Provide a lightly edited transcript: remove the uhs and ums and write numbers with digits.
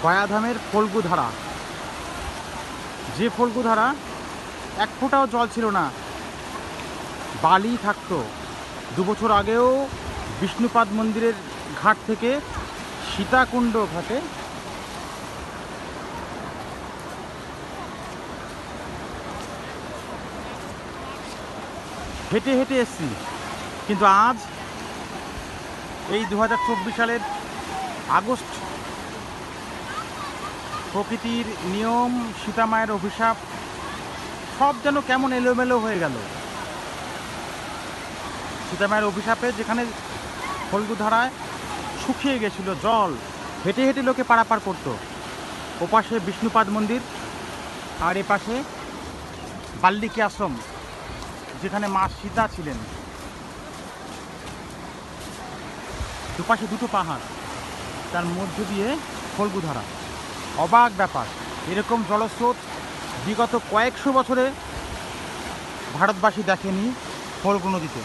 গয়াধামের ফল্গুধারা, যে ফল্গুধারা এক ফোঁটাও জল ছিল না, বালি থাকতো। 2 বছর আগেও বিষ্ণুপাদ মন্দিরের ঘাট থেকে সীতাকুণ্ড ঘাটে হেঁটে হেঁটে এসছি, কিন্তু আজ এই 2024 সালের আগস্ট, প্রকৃতির নিয়ম, সীতামায়ের অভিশাপ সব যেন কেমন এলোমেলো হয়ে গেল। সীতামায়ের অভিশাপে যেখানে ফল্গুধারায় শুকিয়ে গেছিল জল, হেঁটে হেঁটে লোকে পারাপার করতো। ওপাশে বিষ্ণুপাদ মন্দির আর এপাশে বাল্মীকি আশ্রম, যেখানে মা সীতা ছিলেন। দুপাশে দুটো পাহাড়, তার মধ্য দিয়ে ফল্গুধারা। অবাক ব্যাপার, এরকম জলস্রোত বিগত কয়েকশো বছরে ভারতবাসী দেখেনি ফল্গু নদীতে।